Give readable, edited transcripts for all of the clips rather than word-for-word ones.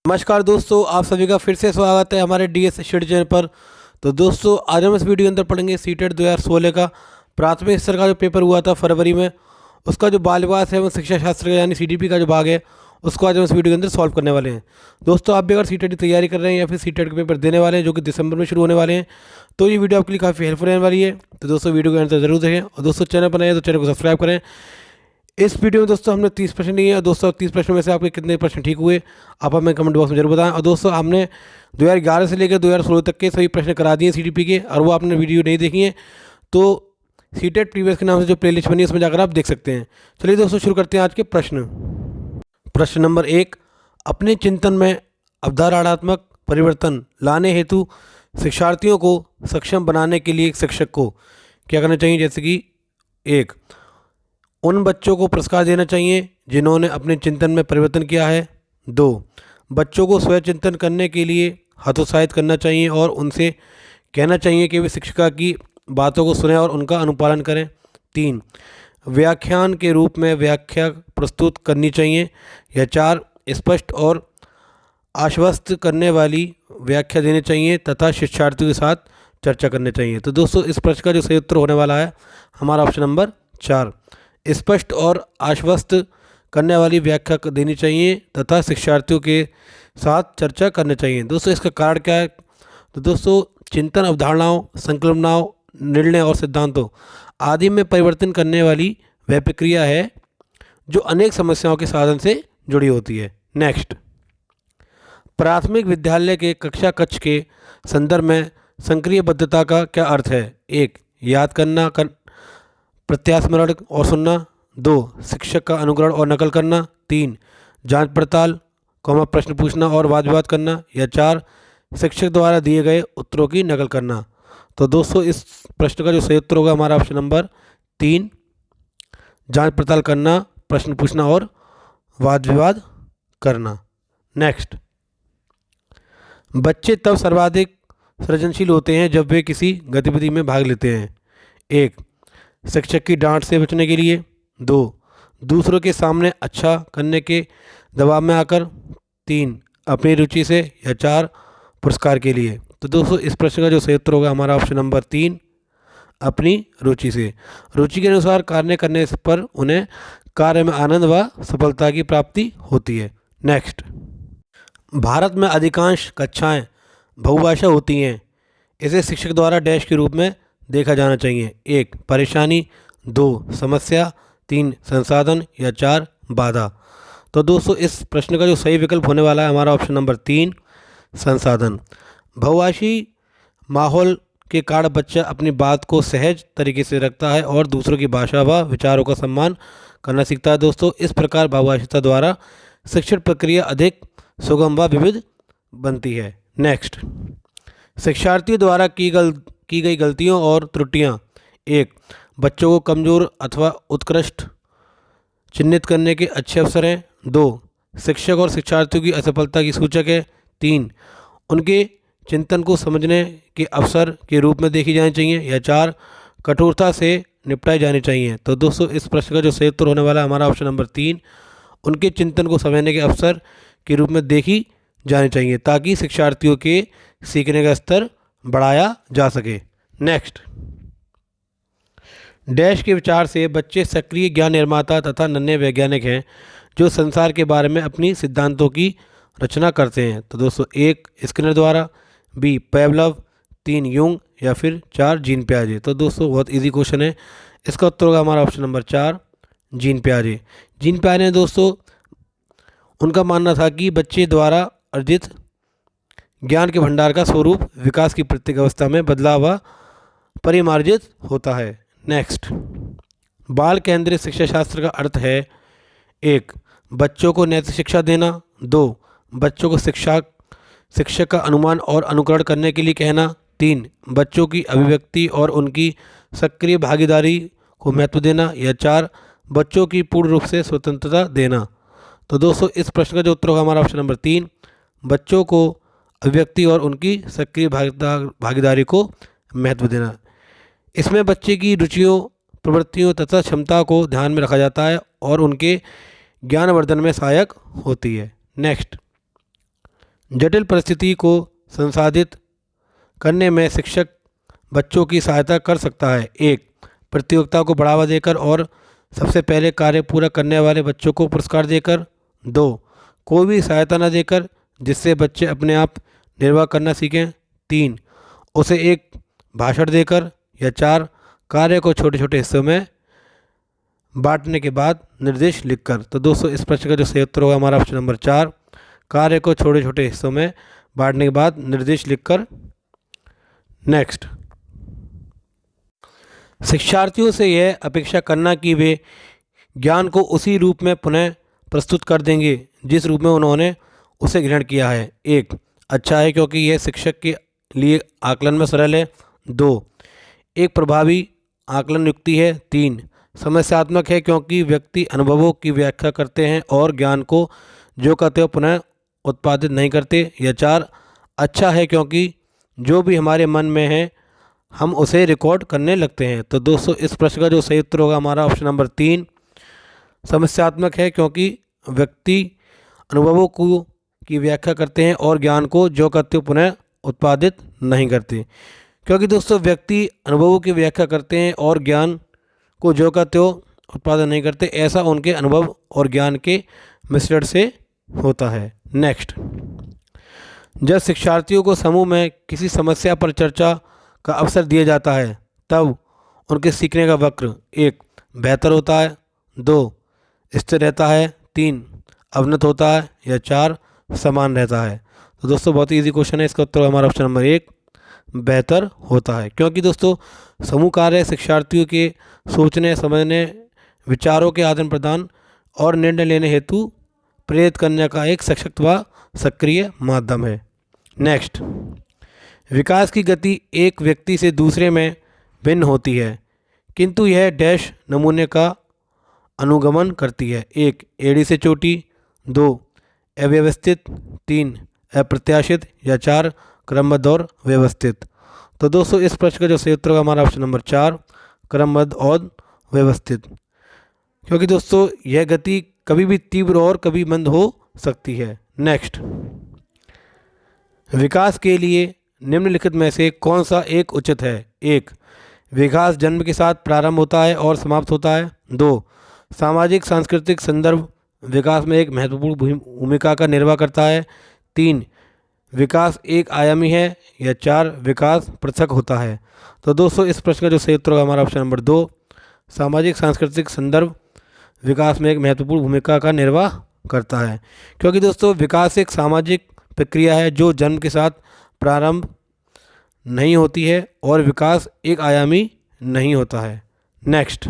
नमस्कार दोस्तों, आप सभी का फिर से स्वागत है हमारे डीएस स्टडी चैनल पर। तो दोस्तों, आज हम इस वीडियो के अंदर पढ़ेंगे सीटेट 2016 का प्राथमिक स्तर का जो पेपर हुआ था फरवरी में, उसका जो बाल विकास एवं शिक्षा शास्त्र का यानी सीडीपी का जो भाग है उसको आज हम इस वीडियो के अंदर सॉल्व करने वाले हैं। दोस्तों, आप भी अगर सीटेट की तैयारी कर रहे हैं या फिर सीटेट के पेपर देने वाले हैं जो कि दिसंबर में शुरू होने वाले हैं, तो ये वीडियो आपके लिए काफ़ी हेल्पफुल रहने वाली है। तो दोस्तों, वीडियो को अंत तक जरूर देखें और दोस्तों चैनल पर नए हैं तो चैनल को सब्सक्राइब करें। इस वीडियो में दोस्तों हमने 30 प्रश्न लिए हैं। दोस्तों 30 प्रश्नों में से आपके कितने प्रश्न ठीक हुए आप हमें कमेंट बॉक्स में जरूर बताएं। और दोस्तों, हमने 2011 से लेकर 2016 तक के सभी प्रश्न करा दिए सीडीपी के, और वो आपने वीडियो नहीं देखी है तो सीटेट प्रीवियस के नाम से जो प्लेलिस्ट बनी है उसमें जाकर आप देख सकते हैं। चलिए दोस्तों, शुरू करते हैं आज के प्रश्न। प्रश्न नंबर 1, अपने चिंतन में अवधारणात्मक परिवर्तन लाने हेतु शिक्षार्थियों को सक्षम बनाने के लिए शिक्षक को क्या करना चाहिए। जैसे कि 1, उन बच्चों को पुरस्कार देना चाहिए जिन्होंने अपने चिंतन में परिवर्तन किया है। 2, बच्चों को स्वयं चिंतन करने के लिए हतोत्साहित करना चाहिए और उनसे कहना चाहिए कि वे शिक्षिका की बातों को सुनें और उनका अनुपालन करें। 3, व्याख्यान के रूप में व्याख्या प्रस्तुत करनी चाहिए। या 4, स्पष्ट और आश्वस्त करने वाली व्याख्या देनी चाहिए तथा शिक्षार्थियों के साथ चर्चा करनी चाहिए। तो दोस्तों, इस प्रश्न का जो सही उत्तर होने वाला है हमारा ऑप्शन नंबर 4, स्पष्ट और आश्वस्त करने वाली व्याख्या देनी चाहिए तथा शिक्षार्थियों के साथ चर्चा करनी चाहिए। दोस्तों, इसका कारण क्या है? तो दोस्तों, चिंतन अवधारणाओं, संकल्पनाओं, निर्णय और सिद्धांतों आदि में परिवर्तन करने वाली वह प्रक्रिया है जो अनेक समस्याओं के साधन से जुड़ी होती है। नेक्स्ट, प्राथमिक विद्यालय के कक्षा कक्ष के संदर्भ में सक्रियबद्धता का क्या अर्थ है। 1, याद करना, प्रत्यास्मरण और सुनना। 2, शिक्षक का अनुकरण और नकल करना। 3, जांच पड़ताल, प्रश्न पूछना और वाद विवाद करना। या 4, शिक्षक द्वारा दिए गए उत्तरों की नकल करना। तो दोस्तों, इस प्रश्न का जो सही उत्तर होगा हमारा ऑप्शन नंबर 3, जांच पड़ताल करना, प्रश्न पूछना और वाद विवाद करना। नेक्स्ट, बच्चे तब सर्वाधिक सृजनशील होते हैं जब वे किसी गतिविधि में भाग लेते हैं। 1, शिक्षक की डांट से बचने के लिए। 2, दूसरों के सामने अच्छा करने के दबाव में आकर। 3, अपनी रुचि से। या 4, पुरस्कार के लिए। तो दोस्तों, इस प्रश्न का जो सही उत्तर होगा हमारा ऑप्शन नंबर 3, अपनी रुचि से। रुचि के अनुसार कार्य करने पर उन्हें कार्य में आनंद व सफलता की प्राप्ति होती है। नेक्स्ट, भारत में अधिकांश कक्षाएं बहुभाषा होती हैं। इसे शिक्षक द्वारा डैश के रूप में देखा जाना चाहिए। 1, परेशानी। 2, समस्या। 3, संसाधन। या 4, बाधा। तो दोस्तों, इस प्रश्न का जो सही विकल्प होने वाला है हमारा ऑप्शन नंबर 3, संसाधन। बहुभाषी माहौल के कारण बच्चा अपनी बात को सहज तरीके से रखता है और दूसरों की भाषा व विचारों का सम्मान करना सीखता है। दोस्तों, इस प्रकार बहुभाषिता द्वारा शिक्षण प्रक्रिया अधिक सुगम व विविध बनती है। नेक्स्ट, शिक्षार्थियों द्वारा की गई गलतियों और त्रुटियां। 1, बच्चों को कमज़ोर अथवा उत्कृष्ट चिन्हित करने के अच्छे अवसर हैं। 2, शिक्षक और शिक्षार्थियों की असफलता की सूचक है। 3, उनके चिंतन को समझने के अवसर के रूप में देखी जानी चाहिए। या 4, कठोरता से निपटाई जानी चाहिए। तो दोस्तों, इस प्रश्न का जो सही उत्तर होने वाला है हमारा ऑप्शन नंबर 3, उनके चिंतन को समझने के अवसर के रूप में देखी जानी चाहिए ताकि शिक्षार्थियों के सीखने का स्तर बढ़ाया जा सके। नेक्स्ट, डैश के विचार से बच्चे सक्रिय ज्ञान निर्माता तथा नन्हे वैज्ञानिक हैं जो संसार के बारे में अपनी सिद्धांतों की रचना करते हैं। तो दोस्तों, 1, स्किनर द्वारा। 2, पेवलव। 3, यूंग। या फिर 4, जीन पियाजे। तो दोस्तों, बहुत इजी क्वेश्चन है, इसका उत्तर होगा हमारा ऑप्शन नंबर 4, जीन पियाजे। जीन पियाजे ने दोस्तों, उनका मानना था कि बच्चे द्वारा अर्जित ज्ञान के भंडार का स्वरूप विकास की प्रत्येक अवस्था में बदलाव व परिमार्जित होता है। नेक्स्ट, बाल केंद्रित शिक्षा शास्त्र का अर्थ है। 1, बच्चों को नैतिक शिक्षा देना। 2, बच्चों को शिक्षक का अनुमान और अनुकरण करने के लिए कहना। 3, बच्चों की अभिव्यक्ति और उनकी सक्रिय भागीदारी को महत्व देना। या 4, बच्चों की पूर्ण रूप से स्वतंत्रता देना। तो दोस्तों, इस प्रश्न का जो उत्तर होगा हमारा ऑप्शन नंबर 3, बच्चों को अभिव्यक्ति और उनकी सक्रिय भागीदारी को महत्व देना। इसमें बच्चे की रुचियों, प्रवृत्तियों तथा क्षमता को ध्यान में रखा जाता है और उनके ज्ञानवर्धन में सहायक होती है। नेक्स्ट, जटिल परिस्थिति को संसाधित करने में शिक्षक बच्चों की सहायता कर सकता है। 1. प्रतियोगिता को बढ़ावा देकर और सबसे पहले कार्य पूरा करने वाले बच्चों को पुरस्कार देकर। 2. कोई भी सहायता न देकर, जिससे बच्चे अपने आप निर्वाह करना सीखें। 3. उसे एक भाषण देकर। या 4. कार्य को छोटे छोटे हिस्सों में बांटने के बाद निर्देश लिखकर। तो दोस्तों इस प्रश्न का जो सही उत्तर होगा हमारा ऑप्शन नंबर 4, कार्य को छोटे छोटे हिस्सों में बांटने के बाद निर्देश लिखकर। नेक्स्ट, शिक्षार्थियों से यह अपेक्षा करना कि वे ज्ञान को उसी रूप में पुनः प्रस्तुत कर देंगे जिस रूप में उन्होंने उसे ग्रहण किया है। 1. अच्छा है क्योंकि यह शिक्षक के लिए आकलन में सरल है। 2. एक प्रभावी आकलन युक्ति है। 3. समस्यात्मक है क्योंकि व्यक्ति अनुभवों की व्याख्या करते हैं और ज्ञान को जो कहते हो पुनः उत्पादित नहीं करते। या 4. अच्छा है क्योंकि जो भी हमारे मन में है हम उसे रिकॉर्ड करने लगते हैं। तो दोस्तों इस प्रश्न का जो सही उत्तर होगा हमारा ऑप्शन नंबर 3, समस्यात्मक है क्योंकि व्यक्ति अनुभवों को की व्याख्या करते हैं और ज्ञान को जो कहते हो पुनः उत्पादित नहीं करते। क्योंकि दोस्तों व्यक्ति अनुभवों की व्याख्या करते हैं और ज्ञान को जो कहते हो उत्पादन नहीं करते, ऐसा उनके अनुभव और ज्ञान के मिश्रण से होता है। नेक्स्ट, जब शिक्षार्थियों को समूह में किसी समस्या पर चर्चा का अवसर दिया जाता है तब उनके सीखने का वक्र 1. बेहतर होता है। 2. स्थिर रहता है। 3. अवनत होता है। या 4. समान रहता है। तो दोस्तों बहुत ही ईजी क्वेश्चन है, इसका उत्तर हमारा ऑप्शन नंबर 1, बेहतर होता है। क्योंकि दोस्तों समूह कार्य शिक्षार्थियों के सोचने, समझने, विचारों के आदान प्रदान और निर्णय लेने हेतु प्रेरित करने का एक सशक्त व सक्रिय माध्यम है। नेक्स्ट, विकास की गति एक व्यक्ति से दूसरे में भिन्न होती है किंतु यह डैश नमूने का अनुगमन करती है। 1. एड़ी से चोटी। 2. अव्यवस्थित। 3. अप्रत्याशित। या 4. क्रमबद्ध और व्यवस्थित। तो दोस्तों इस प्रश्न का जो सही उत्तर होगा हमारा ऑप्शन नंबर 4, क्रमबद्ध और व्यवस्थित। क्योंकि दोस्तों यह गति कभी भी तीव्र और कभी मंद हो सकती है। नेक्स्ट, विकास के लिए निम्नलिखित में से कौन सा एक उचित है? 1. विकास जन्म के साथ प्रारंभ होता है और समाप्त होता है। 2. सामाजिक सांस्कृतिक संदर्भ विकास में एक महत्वपूर्ण भूमिका का निर्वाह करता है। 3. विकास एक आयामी है। या 4. विकास पृथक होता है। तो दोस्तों इस प्रश्न का जो सही उत्तर होगा हमारा ऑप्शन नंबर 2, सामाजिक सांस्कृतिक संदर्भ विकास में एक महत्वपूर्ण भूमिका का निर्वाह करता है। क्योंकि दोस्तों विकास एक सामाजिक प्रक्रिया है जो जन्म के साथ प्रारंभ नहीं होती है और विकास एक आयामी नहीं होता है। नेक्स्ट,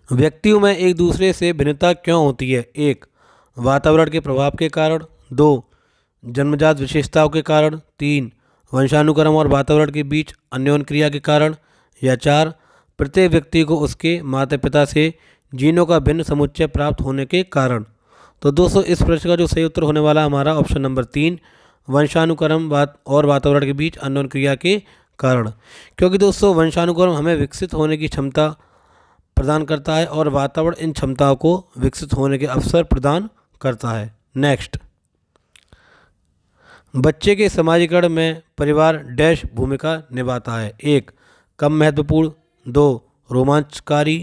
व्यक्तियों में एक दूसरे से भिन्नता क्यों होती है? 1. वातावरण के प्रभाव के कारण। 2. जन्मजात विशेषताओं के कारण। 3. वंशानुक्रम और वातावरण के बीच अन्योन्य क्रिया के कारण। या 4. प्रत्येक व्यक्ति को उसके माता पिता से जीनों का भिन्न समुच्चय प्राप्त होने के कारण। तो दोस्तों इस प्रश्न का जो सही उत्तर होने वाला हमारा ऑप्शन नंबर 3, वंशानुक्रम और वातावरण के बीच अन्योन्य क्रिया के कारण। क्योंकि दोस्तों वंशानुक्रम हमें विकसित होने की क्षमता प्रदान करता है और वातावरण इन क्षमताओं को विकसित होने के अवसर प्रदान करता है। नेक्स्ट, बच्चे के समाजीकरण में परिवार डैश भूमिका निभाता है। 1. कम महत्वपूर्ण। 2. रोमांचकारी।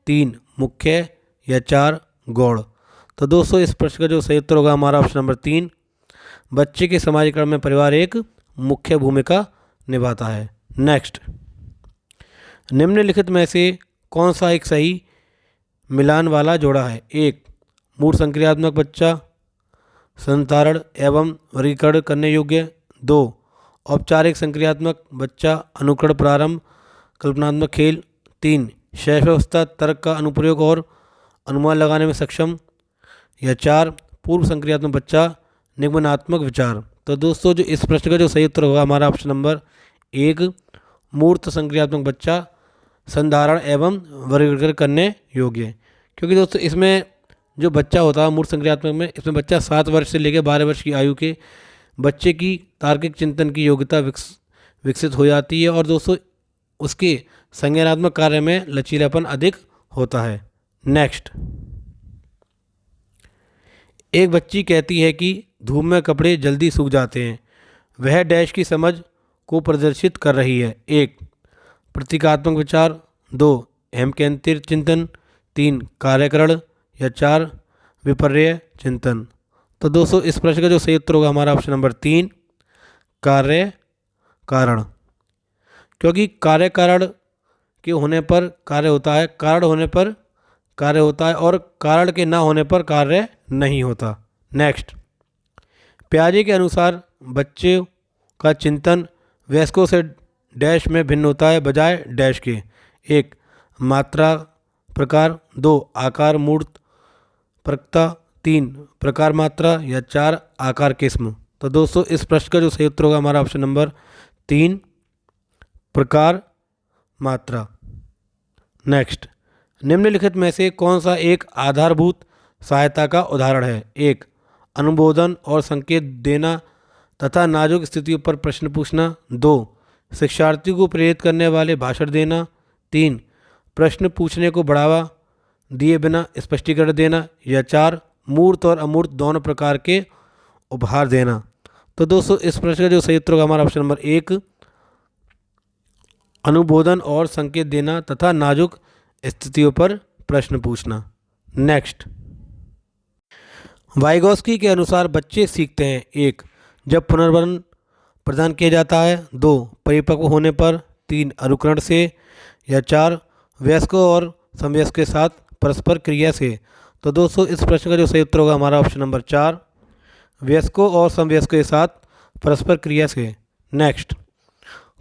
3. मुख्य। या 4. गौण। तो दोस्तों इस प्रश्न का जो सही उत्तर होगा हमारा ऑप्शन नंबर 3, बच्चे के समाजीकरण में परिवार एक मुख्य भूमिका निभाता है। नेक्स्ट, निम्नलिखित में से कौन सा एक सही मिलान वाला जोड़ा है? 1. मूल संक्रियात्मक बच्चा संधारण एवं वर्गीकरण करने योग्य। 2. औपचारिक संक्रियात्मक बच्चा अनुकरण प्रारंभ कल्पनात्मक खेल। 3. शैशवावस्था तर्क का अनुप्रयोग और अनुमान लगाने में सक्षम। या 4. पूर्व संक्रियात्मक बच्चा निगमनात्मक विचार। तो दोस्तों जो इस प्रश्न का जो सही उत्तर होगा हमारा ऑप्शन नंबर 1, मूर्त संक्रियात्मक बच्चा संधारण एवं वर्गीकरण करने योग्य। क्योंकि दोस्तों इसमें जो बच्चा होता है मूर्त संक्रियात्मक में, इसमें बच्चा 7 वर्ष से लेकर 12 वर्ष की आयु के बच्चे की तार्किक चिंतन की योग्यता विकसित हो जाती है और दोस्तों उसके संज्ञानात्मक कार्य में लचीलापन अधिक होता है। नेक्स्ट, एक बच्ची कहती है कि धूप में कपड़े जल्दी सूख जाते हैं। वह डैश की समझ को प्रदर्शित कर रही है। एक, प्रतीकात्मक विचार। दो, अहम केंद्रित चिंतन। तीन, कार्यकरण। या चार, विपर्य चिंतन। तो दोस्तों इस प्रश्न का जो सही उत्तर होगा हमारा ऑप्शन नंबर तीन, कार्य कारण। क्योंकि कार्य कारण के होने पर कार्य होता है, कारण होने पर कार्य होता है और कारण के ना होने पर कार्य नहीं होता। नेक्स्ट, पियाजे के अनुसार बच्चे का चिंतन वयस्कों से डैश में भिन्न होता है बजाय डैश के। एक, मात्रा प्रकार। दो, आकार मूर्त प्रकृता। तीन, प्रकार मात्रा। या चार, आकार किस्म। तो दोस्तों इस प्रश्न का जो सही उत्तर होगा हमारा ऑप्शन नंबर तीन, प्रकार मात्रा। नेक्स्ट, निम्नलिखित में से कौन सा एक आधारभूत सहायता का उदाहरण है? एक, अनुमोदन और संकेत देना तथा नाजुक स्थितियों पर प्रश्न पूछना। दो, शिक्षार्थियों को प्रेरित करने वाले भाषण देना। तीन, प्रश्न पूछने को बढ़ावा दिए बिना स्पष्टीकरण देना। या चार, मूर्त और अमूर्त दोनों प्रकार के उपहार देना। तो दोस्तों इस प्रश्न का जो सही उत्तर होगा हमारा ऑप्शन नंबर एक, अनुमोदन और संकेत देना तथा नाजुक स्थितियों पर प्रश्न पूछना। नेक्स्ट, वाइगोस्की के अनुसार बच्चे सीखते हैं। एक, जब पुनर्वलन प्रदान किया जाता है। दो, परिपक्व होने पर। तीन, अनुकरण से। या चार, वयस्कों और समवयस्क के साथ परस्पर क्रिया से। तो दोस्तों इस प्रश्न का जो सही उत्तर होगा हमारा ऑप्शन नंबर चार, वयस्कों और समवयस्कों के साथ परस्पर क्रिया से। नेक्स्ट,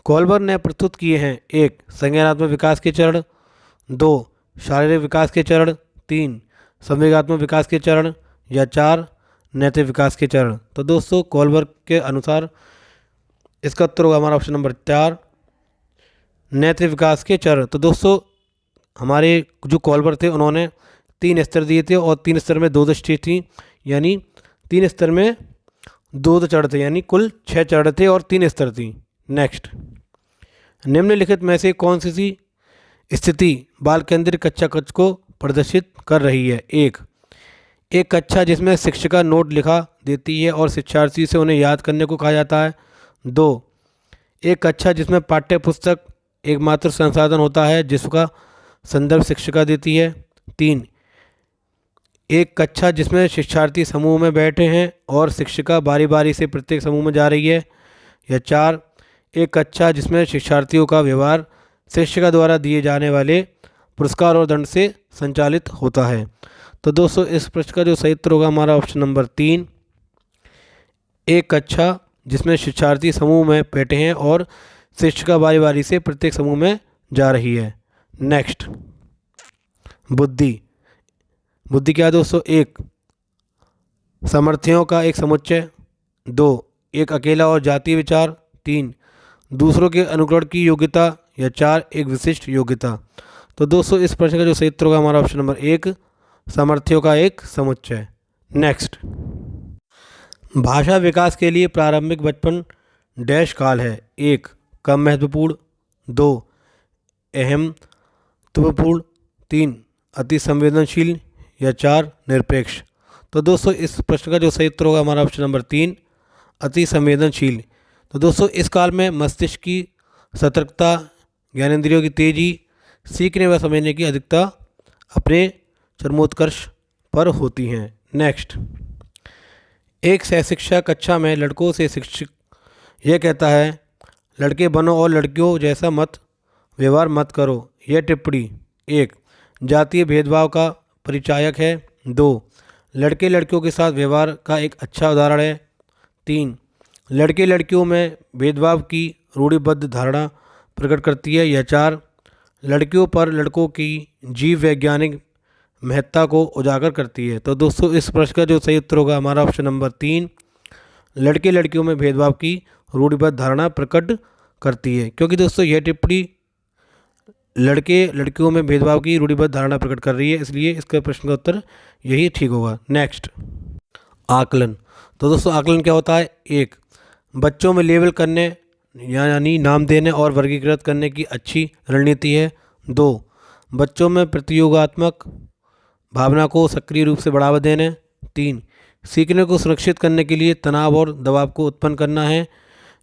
कोलबर ने प्रस्तुत किए हैं। एक, संज्ञानात्मक विकास के चरण। दो, शारीरिक विकास के चरण। तीन, संवेगात्मक विकास के चरण। या चार, नैतिक विकास के चरण। तो दोस्तों कोलबर के अनुसार इसका उत्तर होगा हमारा ऑप्शन नंबर चार, नैतिक विकास के चरण। तो दोस्तों हमारे जो कोलबर थे उन्होंने तीन स्तर दिए थे और तीन स्तर में दो दृष्टि थी, यानी तीन स्तर में दो चरण थे, यानी कुल 6 चरण थे और 3 स्तर थी। नेक्स्ट, निम्नलिखित में से कौन सी स्थिति बाल केंद्रित कक्षा कक्ष को प्रदर्शित कर रही है? एक कक्षा जिसमें शिक्षिका नोट लिखा देती है और शिक्षार्थी से उन्हें याद करने को कहा जाता है। दो, एक कक्षा जिसमें पाठ्य पुस्तक एकमात्र संसाधन होता है जिसका संदर्भ शिक्षिका देती है। तीन, एक कक्षा जिसमें शिक्षार्थी समूह में बैठे हैं और शिक्षिका बारी बारी से प्रत्येक समूह में जा रही है। या चार, एक कक्षा जिसमें शिक्षार्थियों का व्यवहार शिक्षिका द्वारा दिए जाने वाले पुरस्कार और दंड से संचालित होता है। तो दोस्तों इस प्रश्न का जो सही उत्तर होगा हमारा ऑप्शन नंबर तीन, एक कक्षा जिसमें शिक्षार्थी समूह में बैठे हैं और शिक्षिका बारी बारी से प्रत्येक समूह में जा रही है। नेक्स्ट, बुद्धि क्या है दोस्तों? एक, सामर्थ्यों का एक समुच्चय। दो, एक अकेला और जातीय विचार। तीन, दूसरों के अनुकरण की योग्यता। या चार, एक विशिष्ट योग्यता। तो दोस्तों इस प्रश्न का जो सही उत्तर होगा हमारा ऑप्शन नंबर एक, सामर्थ्यों का एक समुच्चय। नेक्स्ट, भाषा विकास के लिए प्रारंभिक बचपन डैश काल है। एक, कम महत्वपूर्ण। दो, अहमत्वपूर्ण। तीन, अति संवेदनशील। या चार, निरपेक्ष। तो दोस्तों इस प्रश्न का जो सही उत्तर होगा हमारा ऑप्शन नंबर तीन, अति संवेदनशील। तो दोस्तों इस काल में मस्तिष्क की सतर्कता, ज्ञानेंद्रियों की तेजी, सीखने व समझने की अधिकता अपने चरमोत्कर्ष पर होती हैं। नेक्स्ट, एक सहशिक्षा कक्षा में लड़कों से शिक्षक यह कहता है, लड़के बनो और लड़कियों जैसा मत व्यवहार मत करो। यह टिप्पणी एक, जातीय भेदभाव का परिचायक है। दो, लड़के लड़कियों के साथ व्यवहार का एक अच्छा उदाहरण है। तीन, लड़के लड़कियों में भेदभाव की रूढ़िबद्ध धारणा प्रकट करती है। या चार, लड़कियों पर लड़कों की जीव वैज्ञानिक महत्ता को उजागर करती है। तो दोस्तों इस प्रश्न का जो सही उत्तर होगा हमारा ऑप्शन नंबर तीन, लड़के लड़कियों में भेदभाव की रूढ़िबद्ध धारणा प्रकट करती है। क्योंकि दोस्तों यह टिप्पणी लड़के लड़कियों में भेदभाव की रूढ़िबद्ध धारणा प्रकट कर रही है, इसलिए इसका प्रश्न का उत्तर यही ठीक होगा। नेक्स्ट, आकलन। तो दोस्तों आकलन क्या होता है? एक, बच्चों में लेबल करने यानी नाम देने और वर्गीकृत करने की अच्छी रणनीति है। दो, बच्चों में प्रतियोगात्मक भावना को सक्रिय रूप से बढ़ावा देने। तीन, सीखने को सुरक्षित करने के लिए तनाव और दबाव को उत्पन्न करना है,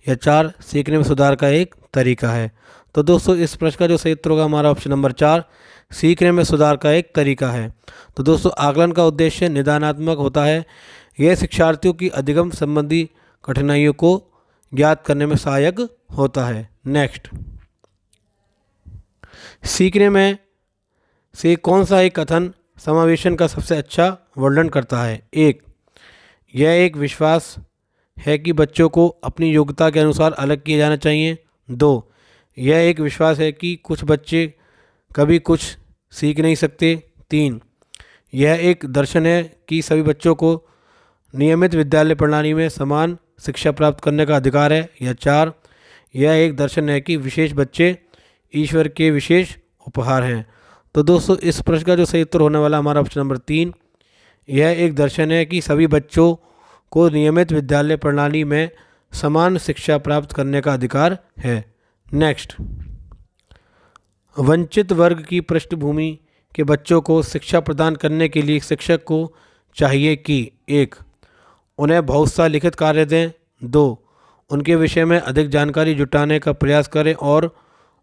या 4 सीखने में सुधार का एक तरीका है। तो दोस्तों इस प्रश्न का जो सही उत्तर होगा हमारा ऑप्शन नंबर 4, सीखने में सुधार का एक तरीका है। तो दोस्तों आकलन का उद्देश्य निदानात्मक होता है। यह शिक्षार्थियों की अधिगम संबंधी कठिनाइयों को ज्ञात करने में सहायक होता है। नेक्स्ट, सीखने में से कौन सा एक कथन समावेशन का सबसे अच्छा वर्णन करता है? 1, यह एक विश्वास है कि बच्चों को अपनी योग्यता के अनुसार अलग किया जाना चाहिए। 2, यह एक विश्वास है कि कुछ बच्चे कभी कुछ सीख नहीं सकते। 3, यह एक दर्शन है कि सभी बच्चों को नियमित विद्यालय प्रणाली में समान शिक्षा प्राप्त करने का अधिकार है। या 4, यह एक दर्शन है कि विशेष बच्चे ईश्वर के विशेष उपहार हैं। तो दोस्तों इस प्रश्न का जो सही उत्तर होने वाला हमारा ऑप्शन नंबर 3, यह एक दर्शन है कि सभी बच्चों को नियमित विद्यालय प्रणाली में समान शिक्षा प्राप्त करने का अधिकार है। नेक्स्ट, वंचित वर्ग की पृष्ठभूमि के बच्चों को शिक्षा प्रदान करने के लिए शिक्षक को चाहिए कि 1, उन्हें बहुत सा लिखित कार्य दें। 2, उनके विषय में अधिक जानकारी जुटाने का प्रयास करें और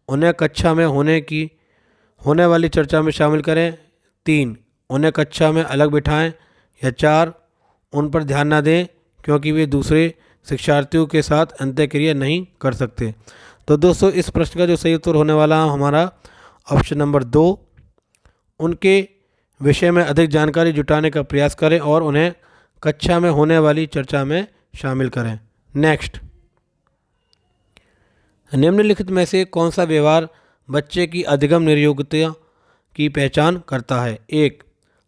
उन्हें कक्षा में होने वाली चर्चा में शामिल करें। 3, उन्हें कक्षा में अलग बिठाएं। या 4, उन पर ध्यान न दें क्योंकि वे दूसरे शिक्षार्थियों के साथ अंतःक्रिया नहीं कर सकते। तो दोस्तों इस प्रश्न का जो सही उत्तर होने वाला हमारा ऑप्शन नंबर 2, उनके विषय में अधिक जानकारी जुटाने का प्रयास करें और उन्हें कक्षा में होने वाली चर्चा में शामिल करें। नेक्स्ट, निम्नलिखित में से कौन सा व्यवहार बच्चे की अधिगम निर्योग्यता की पहचान करता है? 1,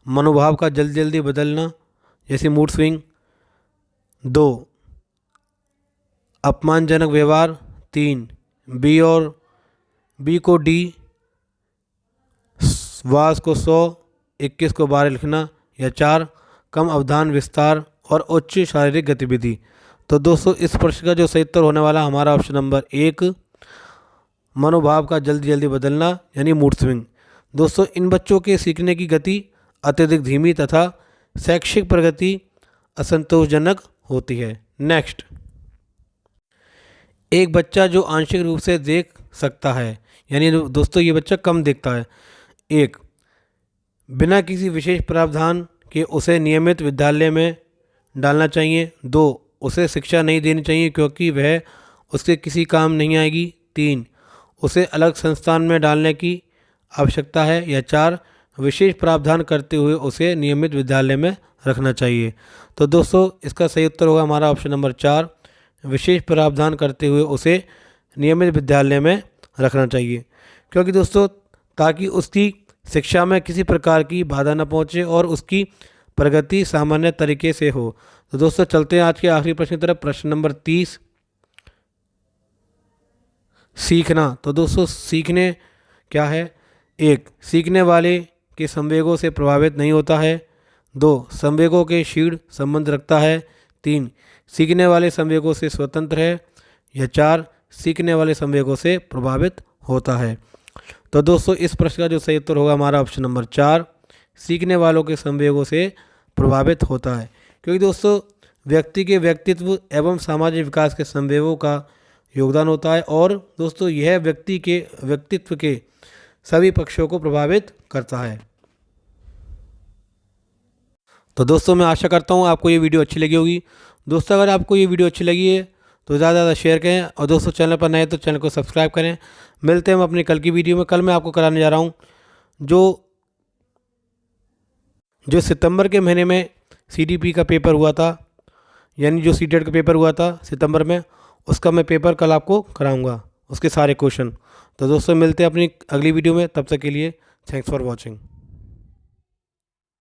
मनोभाव का जल्दी जल्दी बदलना जैसे मूड स्विंग। 2, अपमानजनक व्यवहार। 3, बी को डी, वास को 100, 21 को 12 लिखना। या 4, कम अवधान विस्तार और उच्च शारीरिक गतिविधि। तो दोस्तों इस प्रश्न का जो सही उत्तर होने वाला हमारा ऑप्शन नंबर 1, मनोभाव का जल्दी जल्दी बदलना यानी मूड स्विंग। दोस्तों इन बच्चों के सीखने की गति अत्यधिक धीमी तथा शैक्षिक प्रगति असंतोषजनक होती है। नेक्स्ट, एक बच्चा जो आंशिक रूप से देख सकता है, यानी दोस्तों ये बच्चा कम देखता है। 1, बिना किसी विशेष प्रावधान के उसे नियमित विद्यालय में डालना चाहिए। 2, उसे शिक्षा नहीं देनी चाहिए क्योंकि वह उसके किसी काम नहीं आएगी। 3, उसे अलग संस्थान में डालने की आवश्यकता है। या 4, विशेष प्रावधान करते हुए उसे नियमित विद्यालय में रखना चाहिए। तो दोस्तों इसका सही उत्तर होगा हमारा ऑप्शन नंबर 4, विशेष प्रावधान करते हुए उसे नियमित विद्यालय में रखना चाहिए, क्योंकि दोस्तों ताकि उसकी शिक्षा में किसी प्रकार की बाधा न पहुंचे और उसकी प्रगति सामान्य तरीके से हो। तो दोस्तों चलते हैं आज के आखिरी प्रश्न की तरफ। प्रश्न नंबर 30, सीखना। तो दोस्तों सीखने क्या है? 1, सीखने वाले के संवेगों से प्रभावित नहीं होता है। 2, संवेगों के क्षीण संबंध रखता है। 3, सीखने वाले संवेगों से स्वतंत्र है। या 4, सीखने वाले संवेगों से प्रभावित होता है। तो दोस्तों इस प्रश्न का जो सही उत्तर होगा हमारा ऑप्शन नंबर 4, सीखने वालों के संवेगों से प्रभावित होता है, क्योंकि दोस्तों व्यक्ति के व्यक्तित्व एवं सामाजिक विकास के संवेगों का योगदान होता है और दोस्तों यह व्यक्ति के व्यक्तित्व के सभी पक्षों को प्रभावित करता है। तो दोस्तों मैं आशा करता हूँ आपको ये वीडियो अच्छी लगी होगी। दोस्तों अगर आपको ये वीडियो अच्छी लगी है तो ज़्यादा से ज़्यादा शेयर करें और दोस्तों चैनल पर नए तो चैनल को सब्सक्राइब करें। मिलते हैं हम अपनी कल की वीडियो में। कल मैं आपको कराने जा रहा हूँ जो सितंबर के महीने में CDP का पेपर हुआ था, यानी जो सीटेट का पेपर हुआ था सितंबर में, उसका मैं पेपर कल आपको कराऊंगा, उसके सारे क्वेश्चन। तो दोस्तों मिलते हैं अपनी अगली वीडियो में, तब तक के लिए थैंक्स फॉर वॉचिंग।